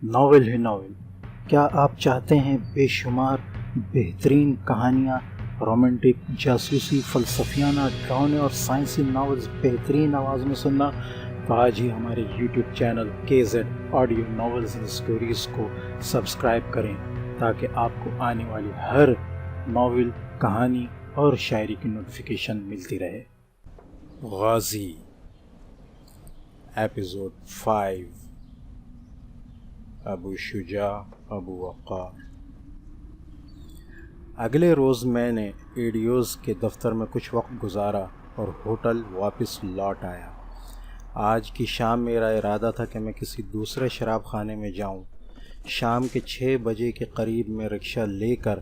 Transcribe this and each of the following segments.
Novel ہے novel. کیا آپ چاہتے ہیں بے شمار بہترین کہانیاں، رومانٹک، جاسوسی، فلسفیانہ، ڈراؤنے اور سائنسی ناولز بہترین آواز میں سننا؟ تو آج ہی ہمارے YouTube channel KZ audio novels and stories کو سبسکرائب کریں تاکہ آپ کو آنے والی ہر ناول، کہانی اور شاعری کی نوٹیفیکیشن ملتی رہے۔ غازی ایپیسوڈ 5، ابو شجاع ابو وقار۔ اگلے روز میں نے ایڈیوز کے دفتر میں کچھ وقت گزارا اور ہوٹل واپس لوٹ آیا۔ آج کی شام میرا ارادہ تھا کہ میں کسی دوسرے شراب خانے میں جاؤں۔ شام کے 6 بجے کے قریب میں رکشہ لے کر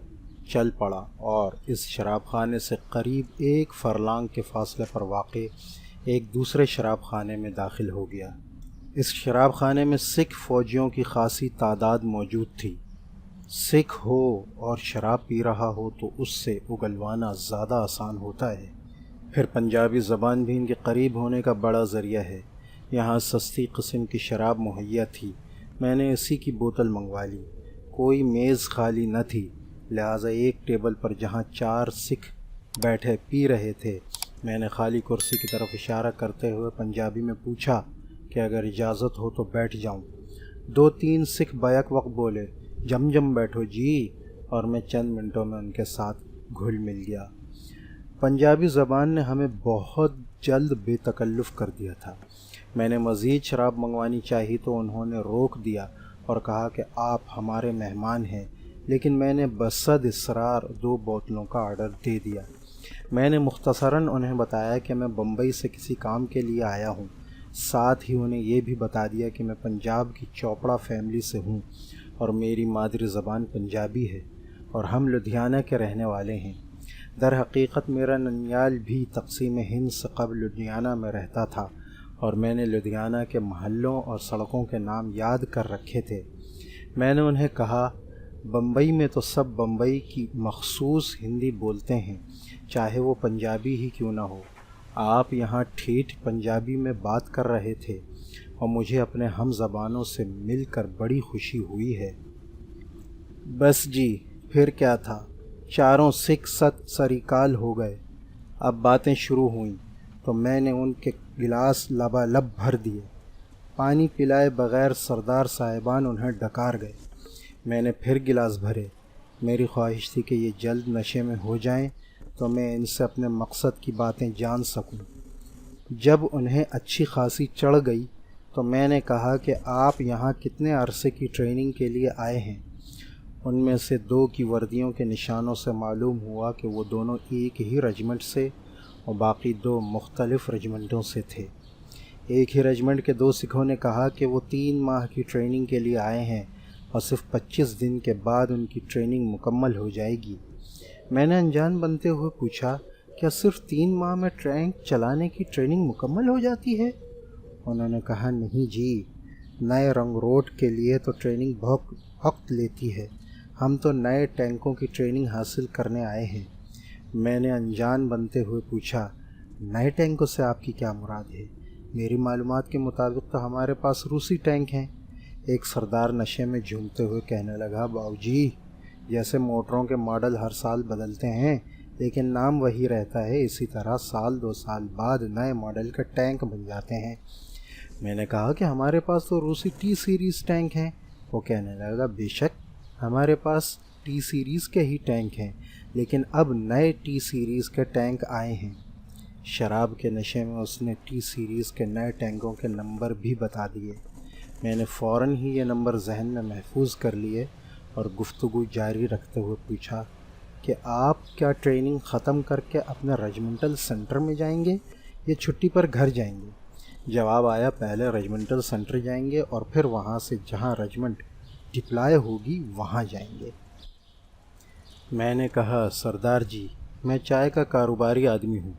چل پڑا اور اس شراب خانے سے قریب 1 فرلانگ کے فاصلے پر واقع ایک دوسرے شراب خانے میں داخل ہو گیا۔ اس شراب خانے میں سکھ فوجیوں کی خاصی تعداد موجود تھی۔ سکھ ہو اور شراب پی رہا ہو تو اس سے اگلوانا زیادہ آسان ہوتا ہے۔ پھر پنجابی زبان بھی ان کے قریب ہونے کا بڑا ذریعہ ہے۔ یہاں سستی قسم کی شراب مہیا تھی۔ میں نے اسی کی بوتل منگوا لی۔ کوئی میز خالی نہ تھی، لہٰذا ایک ٹیبل پر جہاں 4 سکھ بیٹھے پی رہے تھے، میں نے خالی کرسی کی طرف اشارہ کرتے ہوئے پنجابی میں پوچھا کہ اگر اجازت ہو تو بیٹھ جاؤں۔ 2-3 سکھ بیک وقت بولے، جم بیٹھو جی، اور میں چند منٹوں میں ان کے ساتھ گھل مل گیا۔ پنجابی زبان نے ہمیں بہت جلد بے تکلف کر دیا تھا۔ میں نے مزید شراب منگوانی چاہی تو انہوں نے روک دیا اور کہا کہ آپ ہمارے مہمان ہیں، لیکن میں نے بصد اصرار 2 بوتلوں کا آرڈر دے دیا۔ میں نے مختصراً انہیں بتایا کہ میں بمبئی سے کسی کام کے لیے آیا ہوں، ساتھ ہی انہیں یہ بھی بتا دیا کہ میں پنجاب کی چوپڑا فیملی سے ہوں اور میری مادری زبان پنجابی ہے اور ہم لدھیانہ کے رہنے والے ہیں۔ در حقیقت میرا ننیال بھی تقسیم ہند سے قبل لدھیانہ میں رہتا تھا اور میں نے لدھیانہ کے محلوں اور سڑکوں کے نام یاد کر رکھے تھے۔ میں نے انہیں کہا، بمبئی میں تو سب بمبئی کی مخصوص ہندی بولتے ہیں، چاہے وہ پنجابی ہی کیوں نہ ہو۔ آپ یہاں ٹھیٹھ پنجابی میں بات کر رہے تھے اور مجھے اپنے ہم زبانوں سے مل کر بڑی خوشی ہوئی ہے۔ بس جی، پھر کیا تھا، چاروں سکھ سریکال ہو گئے۔ اب باتیں شروع ہوئیں تو میں نے ان کے گلاس لبالب بھر دیے۔ پانی پلائے بغیر سردار صاحبان انہیں ڈکار گئے۔ میں نے پھر گلاس بھرے۔ میری خواہش تھی کہ یہ جلد نشے میں ہو جائیں تو میں ان سے اپنے مقصد کی باتیں جان سکوں۔ جب انہیں اچھی خاصی چڑھ گئی تو میں نے کہا کہ آپ یہاں کتنے عرصے کی ٹریننگ کے لیے آئے ہیں؟ ان میں سے 2 کی وردیوں کے نشانوں سے معلوم ہوا کہ وہ دونوں ایک ہی رجمنٹ سے اور باقی 2 مختلف رجمنٹوں سے تھے۔ ایک ہی رجمنٹ کے 2 سکھوں نے کہا کہ وہ 3 ماہ کی ٹریننگ کے لیے آئے ہیں اور صرف 25 دن کے بعد ان کی ٹریننگ مکمل ہو جائے گی۔ میں نے انجان بنتے ہوئے پوچھا، کیا صرف 3 ماہ میں ٹینک چلانے کی ٹریننگ مکمل ہو جاتی ہے؟ انہوں نے کہا، نہیں جی، نئے رنگ روٹ کے لیے تو ٹریننگ بہت وقت لیتی ہے۔ ہم تو نئے ٹینکوں کی ٹریننگ حاصل کرنے آئے ہیں۔ میں نے انجان بنتے ہوئے پوچھا، نئے ٹینکوں سے آپ کی کیا مراد ہے؟ میری معلومات کے مطابق تو ہمارے پاس روسی ٹینک ہیں۔ ایک سردار نشے میں جھومتے ہوئے کہنے لگا، باؤ جی، جیسے موٹروں کے ماڈل ہر سال بدلتے ہیں لیکن نام وہی رہتا ہے، اسی طرح سال 2 سال بعد نئے ماڈل کے ٹینک بن جاتے ہیں۔ میں نے کہا کہ ہمارے پاس تو روسی T سیریز ٹینک ہیں۔ وہ کہنے لگا، بے شک ہمارے پاس T سیریز کے ہی ٹینک ہیں، لیکن اب نئے T سیریز کے ٹینک آئے ہیں۔ شراب کے نشے میں اس نے T سیریز کے نئے ٹینکوں کے نمبر بھی بتا دیے۔ میں نے فوراً ہی یہ نمبر ذہن میں محفوظ کر لیے اور گفتگو جاری رکھتے ہوئے پوچھا کہ آپ کیا ٹریننگ ختم کر کے اپنے رجمنٹل سینٹر میں جائیں گے یا چھٹی پر گھر جائیں گے؟ جواب آیا، پہلے رجمنٹل سینٹر جائیں گے اور پھر وہاں سے جہاں رجمنٹ ڈپلائے ہوگی وہاں جائیں گے۔ میں نے کہا، سردار جی، میں چائے کا کاروباری آدمی ہوں،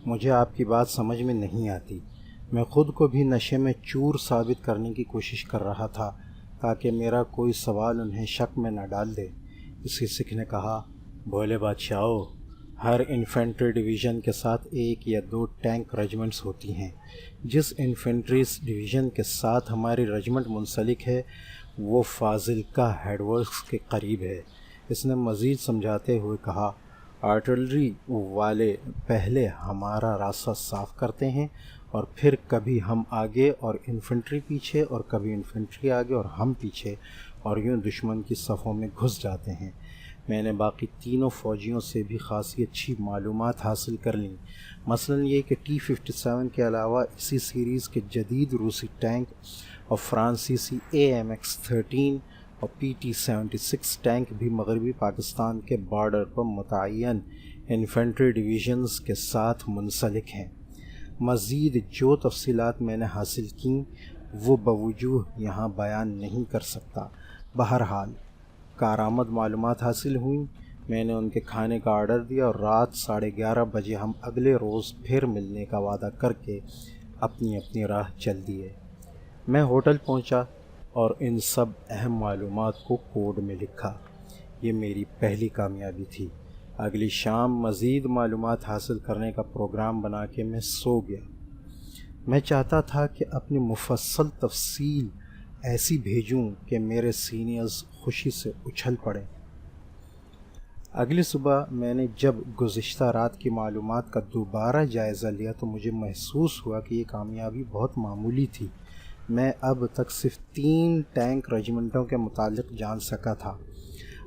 مجھے آپ کی بات سمجھ میں نہیں آتی۔ میں خود کو بھی نشے میں چور ثابت کرنے کی کوشش کر رہا تھا تاکہ میرا کوئی سوال انہیں شک میں نہ ڈال دے۔ اسی سکھ نے کہا، بولے بادشاہو، ہر انفینٹری ڈویژن کے ساتھ 1 یا 2 ٹینک رجمنٹس ہوتی ہیں۔ جس انفینٹری ڈویژن کے ساتھ ہماری رجمنٹ منسلک ہے وہ فاضلکا ہیڈ ورکس کے قریب ہے۔ اس نے مزید سمجھاتے ہوئے کہا، آرٹلری والے پہلے ہمارا راستہ صاف کرتے ہیں اور پھر کبھی ہم آگے اور انفینٹری پیچھے اور کبھی انفینٹری آگے اور ہم پیچھے، اور یوں دشمن کی صفوں میں گھس جاتے ہیں۔ میں نے باقی تینوں فوجیوں سے بھی خاصی اچھی معلومات حاصل کر لیں، مثلا یہ کہ T-57 کے علاوہ اسی سیریز کے جدید روسی ٹینک اور فرانسیسی AMX-13 اور PT-76 ٹینک بھی مغربی پاکستان کے بارڈر پر متعین انفینٹری ڈویژنز کے ساتھ منسلک ہیں۔ مزید جو تفصیلات میں نے حاصل کیں وہ بوجوہ یہاں بیان نہیں کر سکتا۔ بہرحال کارآمد معلومات حاصل ہوئیں۔ میں نے ان کے کھانے کا آرڈر دیا اور رات 11:30 بجے ہم اگلے روز پھر ملنے کا وعدہ کر کے اپنی اپنی راہ چل دیے۔ میں ہوٹل پہنچا اور ان سب اہم معلومات کو کوڈ میں لکھا۔ یہ میری پہلی کامیابی تھی۔ اگلی شام مزید معلومات حاصل کرنے کا پروگرام بنا کے میں سو گیا۔ میں چاہتا تھا کہ اپنی مفصل تفصیل ایسی بھیجوں کہ میرے سینئرز خوشی سے اچھل پڑیں۔ اگلی صبح میں نے جب گزشتہ رات کی معلومات کا دوبارہ جائزہ لیا تو مجھے محسوس ہوا کہ یہ کامیابی بہت معمولی تھی۔ میں اب تک صرف 3 ٹینک رجمنٹوں کے متعلق جان سکا تھا۔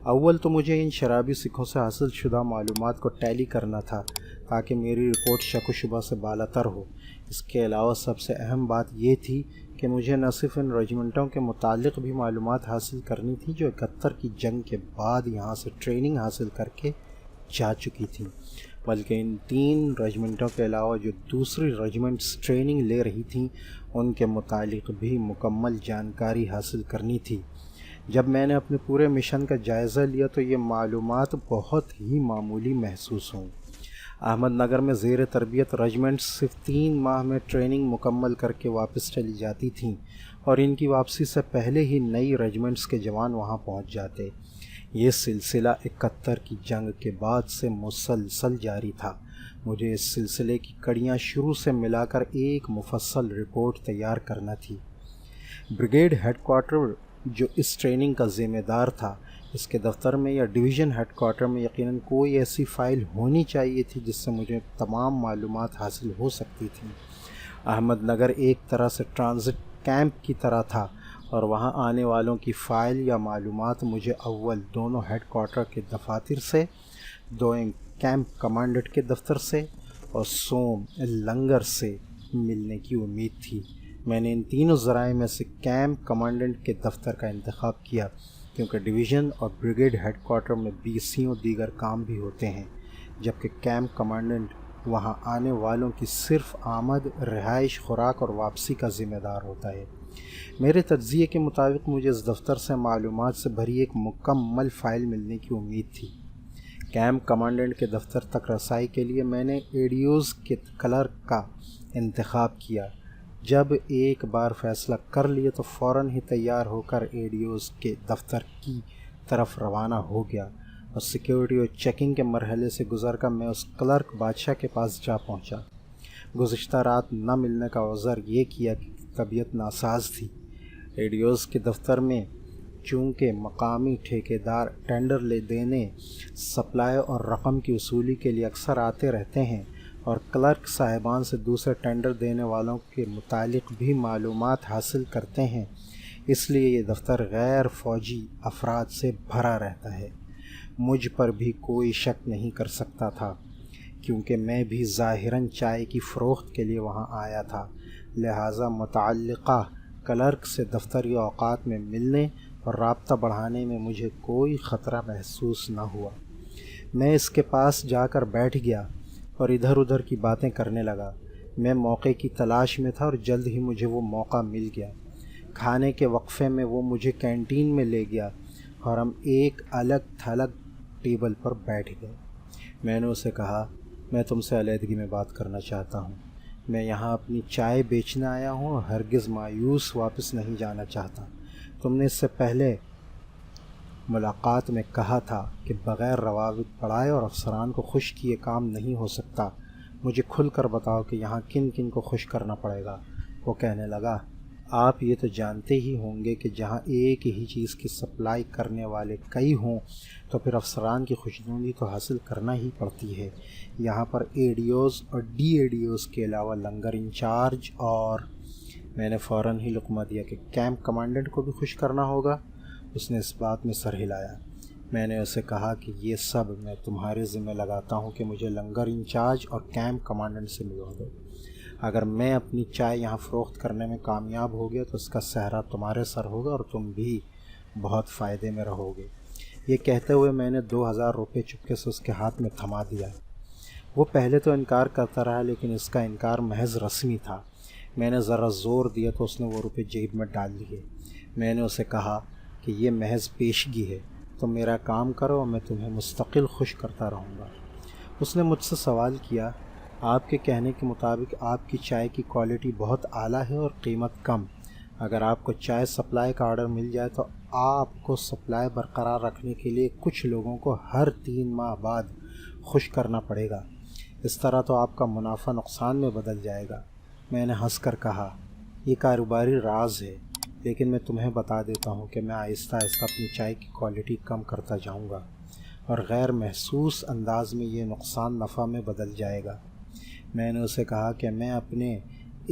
اول تو مجھے ان شرابی سکھوں سے حاصل شدہ معلومات کو ٹیلی کرنا تھا تاکہ میری رپورٹ شک و شبہ سے بالاتر ہو۔ اس کے علاوہ سب سے اہم بات یہ تھی کہ مجھے نہ صرف ان رجمنٹوں کے متعلق بھی معلومات حاصل کرنی تھی جو 71 کی جنگ کے بعد یہاں سے ٹریننگ حاصل کر کے جا چکی تھیں، بلکہ ان 3 رجمنٹوں کے علاوہ جو دوسری رجمنٹس ٹریننگ لے رہی تھیں ان کے متعلق بھی مکمل جانکاری حاصل کرنی تھی۔ جب میں نے اپنے پورے مشن کا جائزہ لیا تو یہ معلومات بہت ہی معمولی محسوس ہوں۔ احمد نگر میں زیر تربیت رجمنٹس صرف 3 ماہ میں ٹریننگ مکمل کر کے واپس چلی جاتی تھیں اور ان کی واپسی سے پہلے ہی نئی رجمنٹس کے جوان وہاں پہنچ جاتے۔ یہ سلسلہ 71 کی جنگ کے بعد سے مسلسل جاری تھا۔ مجھے اس سلسلے کی کڑیاں شروع سے ملا کر ایک مفصل رپورٹ تیار کرنا تھی۔ بریگیڈ ہیڈ کوارٹر جو اس ٹریننگ کا ذمہ دار تھا، اس کے دفتر میں یا ڈویژن ہیڈ کوارٹر میں یقیناً کوئی ایسی فائل ہونی چاہیے تھی جس سے مجھے تمام معلومات حاصل ہو سکتی تھیں۔ احمد نگر ایک طرح سے ٹرانزٹ کیمپ کی طرح تھا اور وہاں آنے والوں کی فائل یا معلومات مجھے اول دونوں ہیڈ کوارٹر کے دفاتر سے، دوئم کیمپ کمانڈنٹ کے دفتر سے اور سوم لنگر سے ملنے کی امید تھی۔ میں نے ان تینوں ذرائع میں سے کیمپ کمانڈنٹ کے دفتر کا انتخاب کیا کیونکہ ڈویژن اور بریگیڈ ہیڈ کوارٹر میں 20 دیگر کام بھی ہوتے ہیں، جبکہ کیمپ کمانڈنٹ وہاں آنے والوں کی صرف آمد، رہائش، خوراک اور واپسی کا ذمہ دار ہوتا ہے۔ میرے تجزیے کے مطابق مجھے اس دفتر سے معلومات سے بھری ایک مکمل فائل ملنے کی امید تھی۔ کیمپ کمانڈنٹ کے دفتر تک رسائی کے لیے میں نے ایڈیوز کے کلرک کا انتخاب کیا۔ جب ایک بار فیصلہ کر لیے تو فوراً ہی تیار ہو کر ایڈیوز کے دفتر کی طرف روانہ ہو گیا اور سیکیورٹی اور چیکنگ کے مرحلے سے گزر کر میں اس کلرک بادشاہ کے پاس جا پہنچا۔ گزشتہ رات نہ ملنے کا عذر یہ کیا کہ طبیعت ناساز تھی۔ ایڈیوز کے دفتر میں چونکہ مقامی ٹھیکیدار ٹینڈر لے دینے، سپلائی اور رقم کی وصولی کے لیے اکثر آتے رہتے ہیں اور کلرک صاحبان سے دوسرے ٹینڈر دینے والوں کے متعلق بھی معلومات حاصل کرتے ہیں، اس لیے یہ دفتر غیر فوجی افراد سے بھرا رہتا ہے۔ مجھ پر بھی کوئی شک نہیں کر سکتا تھا کیونکہ میں بھی ظاہراً چائے کی فروخت کے لیے وہاں آیا تھا، لہٰذا متعلقہ کلرک سے دفتری اوقات میں ملنے اور رابطہ بڑھانے میں مجھے کوئی خطرہ محسوس نہ ہوا۔ میں اس کے پاس جا کر بیٹھ گیا اور ادھر ادھر کی باتیں کرنے لگا۔ میں موقع کی تلاش میں تھا اور جلد ہی مجھے وہ موقع مل گیا۔ کھانے کے وقفے میں وہ مجھے کینٹین میں لے گیا اور ہم ایک الگ تھلگ ٹیبل پر بیٹھ گئے۔ میں نے اسے کہا، میں تم سے علیحدگی میں بات کرنا چاہتا ہوں۔ میں یہاں اپنی چائے بیچنے آیا ہوں اور ہرگز مایوس واپس نہیں جانا چاہتا۔ تم نے اس سے پہلے ملاقات میں کہا تھا کہ بغیر روابط بڑھائے اور افسران کو خوش کیے کام نہیں ہو سکتا، مجھے کھل کر بتاؤ کہ یہاں کن کن کو خوش کرنا پڑے گا۔ وہ کہنے لگا، آپ یہ تو جانتے ہی ہوں گے کہ جہاں ایک ہی چیز کی سپلائی کرنے والے کئی ہوں تو پھر افسران کی خوشنودی تو حاصل کرنا ہی پڑتی ہے۔ یہاں پر اے ڈی اوز اور ڈی اے ڈی اوز کے علاوہ لنگر انچارج اور میں نے فوراً ہی لقمہ دیا کہ کیمپ کمانڈنٹ کو بھی خوش کرنا ہوگا۔ اس نے اس بات میں سر ہلایا۔ میں نے اسے کہا کہ یہ سب میں تمہارے ذمہ لگاتا ہوں کہ مجھے لنگر انچارج اور کیمپ کمانڈنٹ سے ملوا دو۔ اگر میں اپنی چائے یہاں فروخت کرنے میں کامیاب ہو گیا تو اس کا سہرا تمہارے سر ہوگا اور تم بھی بہت فائدے میں رہو گے۔ یہ کہتے ہوئے میں نے 2000 روپے چپکے سے اس کے ہاتھ میں تھما دیا۔ وہ پہلے تو انکار کرتا رہا، لیکن اس کا انکار محض رسمی تھا۔ میں نے ذرا زور دیا تو اس نے وہ روپے جیب میں ڈال لیے۔ میں نے اسے کہا کہ یہ محض پیشگی ہے، تم میرا کام کرو اور میں تمہیں مستقل خوش کرتا رہوں گا۔ اس نے مجھ سے سوال کیا، آپ کے کہنے کے مطابق آپ کی چائے کی کوالٹی بہت اعلیٰ ہے اور قیمت کم۔ اگر آپ کو چائے سپلائی کا آرڈر مل جائے تو آپ کو سپلائی برقرار رکھنے کے لیے کچھ لوگوں کو ہر 3 ماہ بعد خوش کرنا پڑے گا۔ اس طرح تو آپ کا منافع نقصان میں بدل جائے گا۔ میں نے ہنس کر کہا، یہ کاروباری راز ہے، لیکن میں تمہیں بتا دیتا ہوں کہ میں آہستہ آہستہ اپنی چائے کی کوالٹی کم کرتا جاؤں گا اور غیر محسوس انداز میں یہ نقصان نفع میں بدل جائے گا۔ میں نے اسے کہا کہ میں اپنے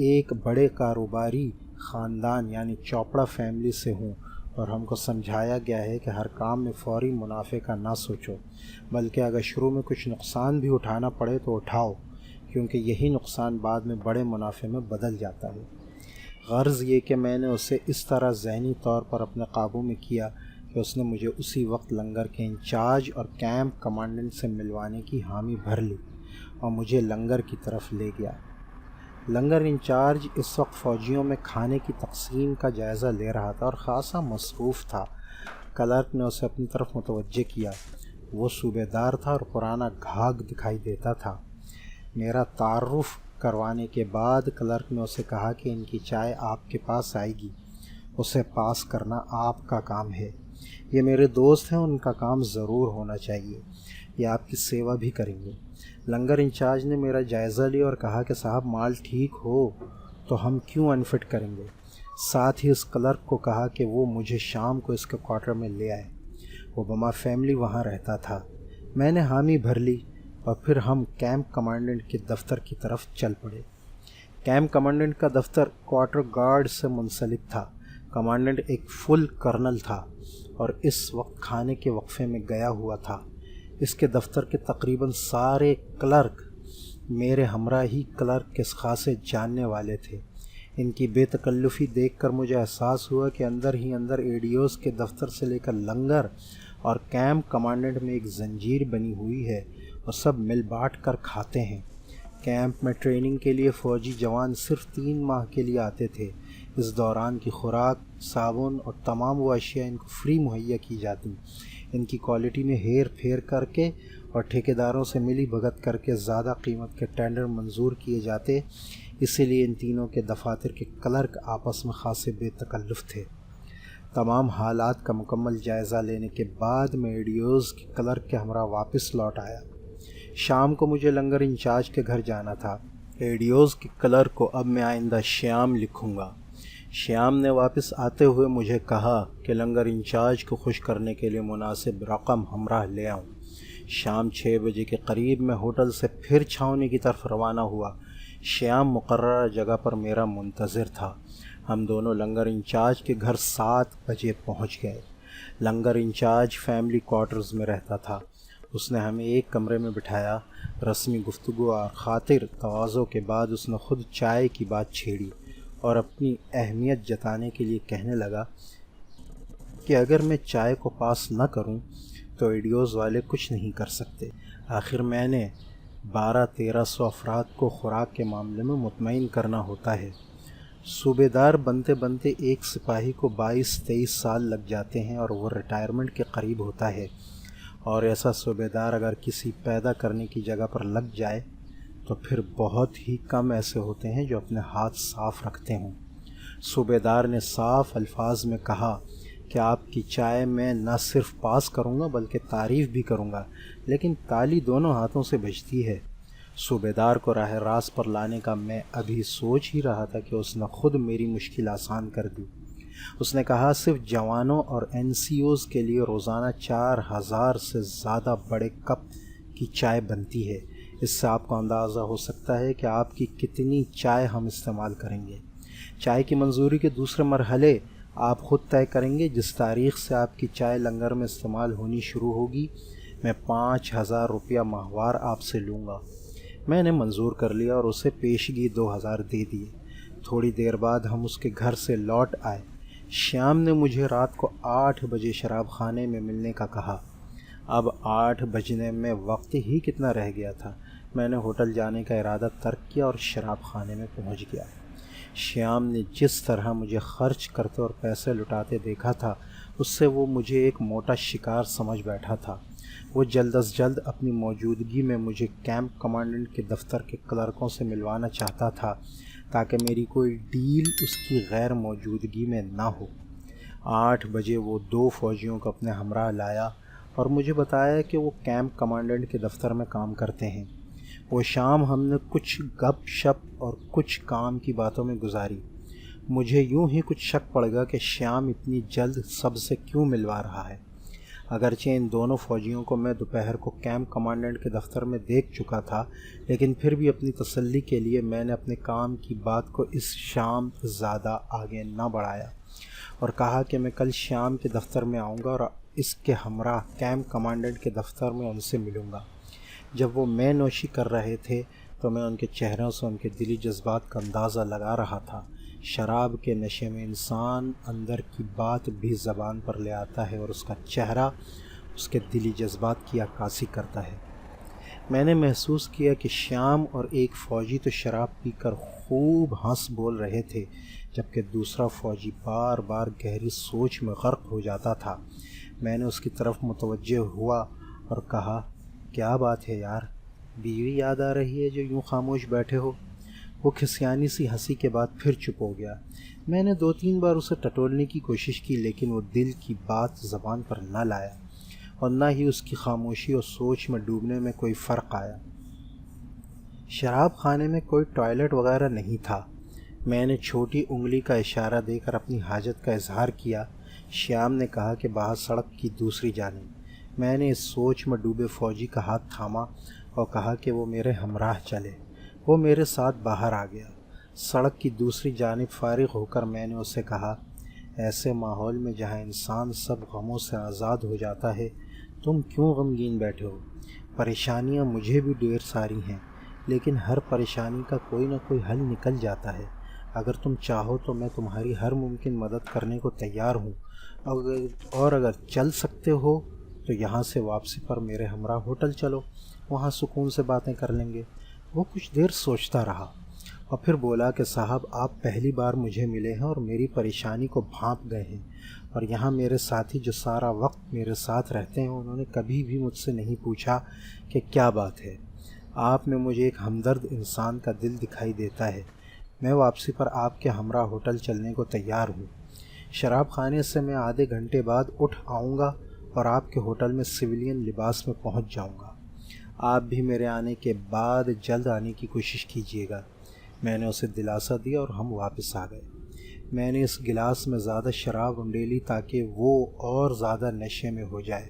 ایک بڑے کاروباری خاندان یعنی چوپڑا فیملی سے ہوں اور ہم کو سمجھایا گیا ہے کہ ہر کام میں فوری منافع کا نہ سوچو، بلکہ اگر شروع میں کچھ نقصان بھی اٹھانا پڑے تو اٹھاؤ، کیونکہ یہی نقصان بعد میں بڑے منافع میں بدل جاتا ہے۔ غرض یہ کہ میں نے اسے اس طرح ذہنی طور پر اپنے قابو میں کیا کہ اس نے مجھے اسی وقت لنگر کے انچارج اور کیمپ کمانڈنٹ سے ملوانے کی حامی بھر لی اور مجھے لنگر کی طرف لے گیا۔ لنگر انچارج اس وقت فوجیوں میں کھانے کی تقسیم کا جائزہ لے رہا تھا اور خاصا مصروف تھا۔ کلرک نے اسے اپنی طرف متوجہ کیا۔ وہ صوبے دار تھا اور پرانا گھاگ دکھائی دیتا تھا۔ میرا تعارف کروانے کے بعد کلرک نے اسے کہا کہ ان کی چائے آپ کے پاس آئے گی، اسے پاس کرنا آپ کا کام ہے۔ یہ میرے دوست ہیں، ان کا کام ضرور ہونا چاہیے، یہ آپ کی سیوا بھی کریں گے۔ لنگر انچارج نے میرا جائزہ لیا اور کہا کہ صاحب مال ٹھیک ہو تو ہم کیوں انفٹ کریں گے۔ ساتھ ہی اس کلرک کو کہا کہ وہ مجھے شام کو اس کے کوارٹر میں لے آئے۔ اوباما فیملی وہاں رہتا تھا۔ میں نے حامی بھر لی اور پھر ہم کیمپ کمانڈنٹ کے دفتر کی طرف چل پڑے۔ کیمپ کمانڈنٹ کا دفتر کوارٹر گارڈ سے منسلک تھا۔ کمانڈنٹ ایک فل کرنل تھا اور اس وقت کھانے کے وقفے میں گیا ہوا تھا۔ اس کے دفتر کے تقریباً سارے کلرک میرے ہمراہ ہی کلرک کے خاصے جاننے والے تھے۔ ان کی بے تکلفی دیکھ کر مجھے احساس ہوا کہ اندر ہی اندر ایڈیوز کے دفتر سے لے کر لنگر اور کیمپ کمانڈنٹ میں ایک زنجیر بنی ہوئی ہے اور سب مل بانٹ کر کھاتے ہیں۔ کیمپ میں ٹریننگ کے لیے فوجی جوان صرف 3 ماہ کے لیے آتے تھے۔ اس دوران کی خوراک، صابن اور تمام وہ اشیاء ان کو فری مہیا کی جاتی۔ ان کی کوالٹی میں ہیر پھیر کر کے اور ٹھیکیداروں سے ملی بھگت کر کے زیادہ قیمت کے ٹینڈر منظور کیے جاتے، اسی لیے ان تینوں کے دفاتر کے کلرک آپس میں خاصے بے تکلف تھے۔ تمام حالات کا مکمل جائزہ لینے کے بعد میں ایڈیوز کے کلرک کے ہمراہ واپس لوٹ آیا۔ شام کو مجھے لنگر انچارج کے گھر جانا تھا۔ ایڈیوز کے کلرک کو اب میں آئندہ شیام لکھوں گا۔ شیام نے واپس آتے ہوئے مجھے کہا کہ لنگر انچارج کو خوش کرنے کے لیے مناسب رقم ہمراہ لے آؤں۔ شام 6 بجے کے قریب میں ہوٹل سے پھر چھاؤنی کی طرف روانہ ہوا۔ شیام مقررہ جگہ پر میرا منتظر تھا۔ ہم دونوں لنگر انچارج کے گھر 7 بجے پہنچ گئے۔ لنگر انچارج فیملی کوارٹرز میں رہتا تھا۔ اس نے ہمیں ایک کمرے میں بٹھایا۔ رسمی گفتگو اور خاطر تواضع کے بعد اس نے خود چائے کی بات چھیڑی اور اپنی اہمیت جتانے کے لیے کہنے لگا کہ اگر میں چائے کو پاس نہ کروں تو ایڈیوز والے کچھ نہیں کر سکتے۔ آخر میں نے 1200-1300 افراد کو خوراک کے معاملے میں مطمئن کرنا ہوتا ہے۔ صوبے دار بنتے بنتے ایک سپاہی کو 22-23 سال لگ جاتے ہیں اور وہ ریٹائرمنٹ کے قریب ہوتا ہے، اور ایسا صوبے دار اگر کسی پیدا کرنے کی جگہ پر لگ جائے تو پھر بہت ہی کم ایسے ہوتے ہیں جو اپنے ہاتھ صاف رکھتے ہوں۔ صوبے دار نے صاف الفاظ میں کہا کہ آپ کی چائے میں نہ صرف پاس کروں گا بلکہ تعریف بھی کروں گا، لیکن تالی دونوں ہاتھوں سے بجتی ہے۔ صوبیدار کو راہ راست پر لانے کا میں ابھی سوچ ہی رہا تھا کہ اس نے خود میری مشکل آسان کر دی۔ اس نے کہا صرف جوانوں اور NCOs کے لیے روزانہ 4000 سے زیادہ بڑے کپ کی چائے بنتی ہے۔ اس سے آپ کو اندازہ ہو سکتا ہے کہ آپ کی کتنی چائے ہم استعمال کریں گے۔ چائے کی منظوری کے دوسرے مرحلے آپ خود طے کریں گے۔ جس تاریخ سے آپ کی چائے لنگر میں استعمال ہونی شروع ہوگی، میں 5000 روپیہ ماہوار آپ سے لوں گا۔ میں نے منظور کر لیا اور اسے پیشگی 2000 دے دیے۔ تھوڑی دیر بعد ہم اس کے گھر سے لوٹ آئے۔ شیام نے مجھے رات کو 8 بجے شراب خانے میں ملنے کا کہا۔ اب 8 بجنے میں وقت ہی کتنا رہ گیا تھا۔ میں نے ہوٹل جانے کا ارادہ ترک کیا اور شراب خانے میں پہنچ گیا۔ شیام نے جس طرح مجھے خرچ کرتے اور پیسے لٹاتے دیکھا تھا، اس سے وہ مجھے ایک موٹا شکار سمجھ بیٹھا تھا۔ وہ جلد از جلد اپنی موجودگی میں مجھے کیمپ کمانڈنٹ کے دفتر کے کلرکوں سے ملوانا چاہتا تھا تاکہ میری کوئی ڈیل اس کی غیر موجودگی میں نہ ہو۔ 8 بجے وہ 2 فوجیوں کو اپنے ہمراہ لایا اور مجھے بتایا کہ وہ کیمپ کمانڈنٹ کے دفتر میں کام کرتے ہیں۔ وہ شام ہم نے کچھ گپ شپ اور کچھ کام کی باتوں میں گزاری۔ مجھے یوں ہی کچھ شک پڑ گیا کہ شیام اتنی جلد سب سے کیوں ملوا رہا ہے۔ اگرچہ ان دونوں فوجیوں کو میں دوپہر کو کیمپ کمانڈنٹ کے دفتر میں دیکھ چکا تھا، لیکن پھر بھی اپنی تسلی کے لیے میں نے اپنے کام کی بات کو اس شام زیادہ آگے نہ بڑھایا اور کہا کہ میں کل شام کے دفتر میں آؤں گا اور اس کے ہمراہ کیمپ کمانڈنٹ کے دفتر میں ان سے ملوں گا۔ جب وہ مے نوشی کر رہے تھے تو میں ان کے چہروں سے ان کے دلی جذبات کا اندازہ لگا رہا تھا۔ شراب کے نشے میں انسان اندر کی بات بھی زبان پر لے آتا ہے اور اس کا چہرہ اس کے دلی جذبات کی عکاسی کرتا ہے۔ میں نے محسوس کیا کہ شیام اور ایک فوجی تو شراب پی کر خوب ہنس بول رہے تھے، جبکہ دوسرا فوجی بار بار گہری سوچ میں غرق ہو جاتا تھا۔ میں نے اس کی طرف متوجہ ہوا اور کہا، کیا بات ہے یار، بیوی یاد آ رہی ہے جو یوں خاموش بیٹھے ہو؟ وہ کھسیانی سی ہنسی کے بعد پھر چپ ہو گیا۔ میں نے 2-3 بار اسے ٹٹولنے کی کوشش کی، لیکن وہ دل کی بات زبان پر نہ لایا اور نہ ہی اس کی خاموشی اور سوچ میں ڈوبنے میں کوئی فرق آیا۔ شراب خانے میں کوئی ٹوائلٹ وغیرہ نہیں تھا۔ میں نے چھوٹی انگلی کا اشارہ دے کر اپنی حاجت کا اظہار کیا۔ شیام نے کہا کہ باہر سڑک کی دوسری جانب۔ میں نے اس سوچ میں ڈوبے فوجی کا ہاتھ تھاما اور کہا کہ وہ میرے ہمراہ چلے۔ وہ میرے ساتھ باہر آ گیا۔ سڑک کی دوسری جانب فارغ ہو کر میں نے اسے کہا، ایسے ماحول میں جہاں انسان سب غموں سے آزاد ہو جاتا ہے، تم کیوں غمگین بیٹھے ہو؟ پریشانیاں مجھے بھی ڈھیر ساری ہیں، لیکن ہر پریشانی کا کوئی نہ کوئی حل نکل جاتا ہے۔ اگر تم چاہو تو میں تمہاری ہر ممکن مدد کرنے کو تیار ہوں، اور اگر چل سکتے ہو تو یہاں سے واپسی پر میرے ہمراہ ہوٹل چلو، وہاں سکون سے باتیں کر لیں گے۔ وہ کچھ دیر سوچتا رہا اور پھر بولا کہ صاحب، آپ پہلی بار مجھے ملے ہیں اور میری پریشانی کو بھانپ گئے ہیں، اور یہاں میرے ساتھی جو سارا وقت میرے ساتھ رہتے ہیں، انہوں نے کبھی بھی مجھ سے نہیں پوچھا کہ کیا بات ہے۔ آپ میں مجھے ایک ہمدرد انسان کا دل دکھائی دیتا ہے۔ میں واپسی پر آپ کے ہمراہ ہوٹل چلنے کو تیار ہوں۔ شراب خانے سے میں آدھے گھنٹے بعد اٹھ آؤں گا اور آپ کے ہوٹل میں سویلین لباس میں پہنچ جاؤں گا۔ آپ بھی میرے آنے کے بعد جلد آنے کی کوشش کیجیے گا۔ میں نے اسے دلاسا دیا اور ہم واپس آ گئے۔ میں نے اس گلاس میں زیادہ شراب انڈیلی تاکہ وہ اور زیادہ نشے میں ہو جائے۔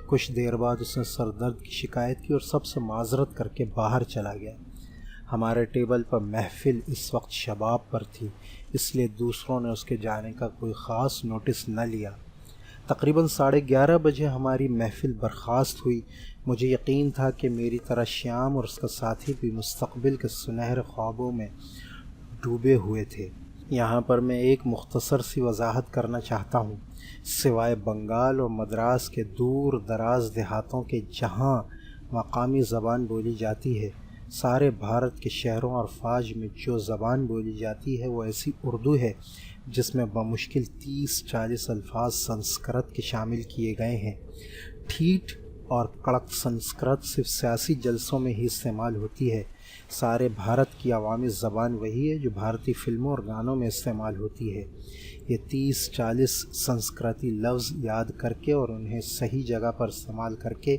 کچھ دیر بعد اس نے سر درد کی شکایت کی اور سب سے معذرت کر کے باہر چلا گیا۔ ہمارے ٹیبل پر محفل اس وقت شباب پر تھی، اس لیے دوسروں نے اس کے جانے کا کوئی خاص نوٹس نہ لیا۔ تقریباً 11:30 بجے ہماری محفل برخاست ہوئی۔ مجھے یقین تھا کہ میری طرح شیام اور اس کا ساتھی بھی مستقبل کے سنہرے خوابوں میں ڈوبے ہوئے تھے۔ یہاں پر میں ایک مختصر سی وضاحت کرنا چاہتا ہوں۔ سوائے بنگال اور مدراس کے دور دراز دیہاتوں کے جہاں مقامی زبان بولی جاتی ہے، سارے بھارت کے شہروں اور افواج میں جو زبان بولی جاتی ہے وہ ایسی اردو ہے جس میں بمشکل 30-40 الفاظ سنسکرت کے شامل کیے گئے ہیں۔ ٹھیٹ اور کڑک سنسکرت صرف سیاسی جلسوں میں ہی استعمال ہوتی ہے۔ سارے بھارت کی عوامی زبان وہی ہے جو بھارتی فلموں اور گانوں میں استعمال ہوتی ہے۔ یہ 30-40 سنسکرتی لفظ یاد کر کے اور انہیں صحیح جگہ پر استعمال کر کے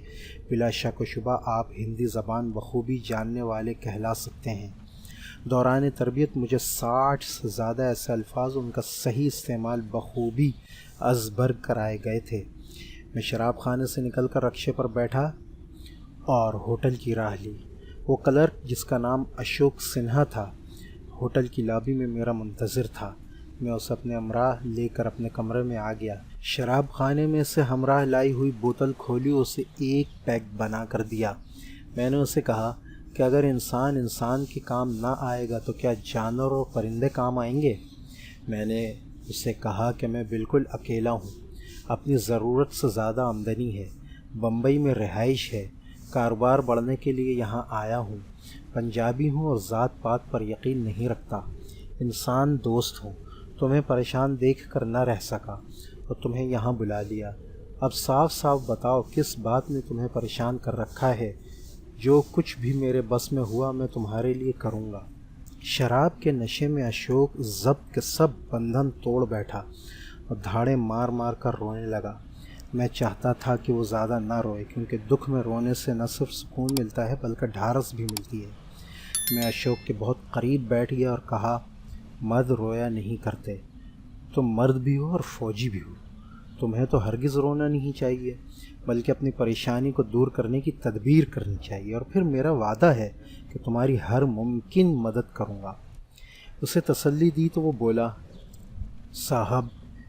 بلا شک و شبہ آپ ہندی زبان بخوبی جاننے والے کہلا سکتے ہیں۔ دوران تربیت مجھے 60 سے زیادہ ایسے الفاظ ان کا صحیح استعمال بخوبی ازبر کرائے گئے تھے۔ میں شراب خانے سے نکل کر رکشے پر بیٹھا اور ہوٹل کی راہ لی۔ وہ کلرک جس کا نام اشوک سنہا تھا ہوٹل کی لابی میں میرا منتظر تھا۔ میں اسے اپنے ہمراہ لے کر اپنے کمرے میں آ گیا۔ شراب خانے میں سے ہمراہ لائی ہوئی بوتل کھولی، اسے ایک پیگ بنا کر دیا۔ میں نے اسے کہا کہ اگر انسان کے کام نہ آئے گا تو کیا جانور اور پرندے کام آئیں گے؟ میں نے اسے کہا کہ میں بالکل اکیلا ہوں، اپنی ضرورت سے زیادہ آمدنی ہے، بمبئی میں رہائش ہے، کاروبار بڑھنے کے لیے یہاں آیا ہوں، پنجابی ہوں اور ذات پات پر یقین نہیں رکھتا، انسان دوست ہوں، تمہیں پریشان دیکھ کر نہ رہ سکا اور تمہیں یہاں بلا لیا۔ اب صاف صاف بتاؤ کس بات نے تمہیں پریشان کر رکھا ہے؟ جو کچھ بھی میرے بس میں ہوا میں تمہارے لیے کروں گا۔ شراب کے نشے میں اشوک ضبط کے سب بندھن توڑ بیٹھا اور دھاڑے مار مار کر رونے لگا۔ میں چاہتا تھا کہ وہ زیادہ نہ روئے، کیونکہ دکھ میں رونے سے نہ صرف سکون ملتا ہے بلکہ ڈھارس بھی ملتی ہے۔ میں اشوک کے بہت قریب بیٹھ گیا اور کہا، مرد رویا نہیں کرتے، تم مرد بھی ہو اور فوجی بھی ہو، تمہیں تو ہرگز رونا نہیں چاہیے بلکہ اپنی پریشانی کو دور کرنے کی تدبیر کرنی چاہیے، اور پھر میرا وعدہ ہے کہ تمہاری ہر ممکن مدد کروں گا۔ اسے تسلی دی تو وہ بولا، صاحب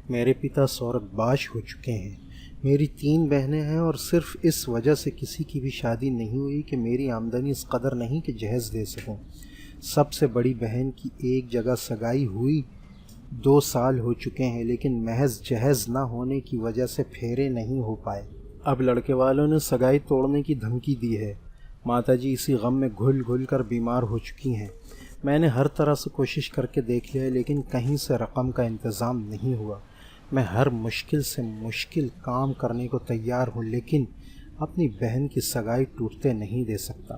میرے پتا سورگ باش ہو چکے ہیں، میری 3 بہنیں ہیں اور صرف اس وجہ سے کسی کی بھی شادی نہیں ہوئی کہ میری آمدنی اس قدر نہیں کہ جہیز دے سکوں۔ سب سے بڑی بہن کی ایک جگہ سگائی ہوئی 2 سال ہو چکے ہیں، لیکن محض جہیز نہ ہونے کی وجہ سے پھیرے نہیں ہو پائے۔ اب لڑکے والوں نے سگائی توڑنے کی دھمکی دی ہے۔ ماتا جی اسی غم میں گھل گھل کر بیمار ہو چکی ہیں۔ میں نے ہر طرح سے کوشش کر کے دیکھ لیا لیکن کہیں سے رقم کا انتظام نہیں ہوا۔ میں ہر مشکل سے مشکل کام کرنے کو تیار ہوں لیکن اپنی بہن کی سگائی ٹوٹتے نہیں دے سکتا۔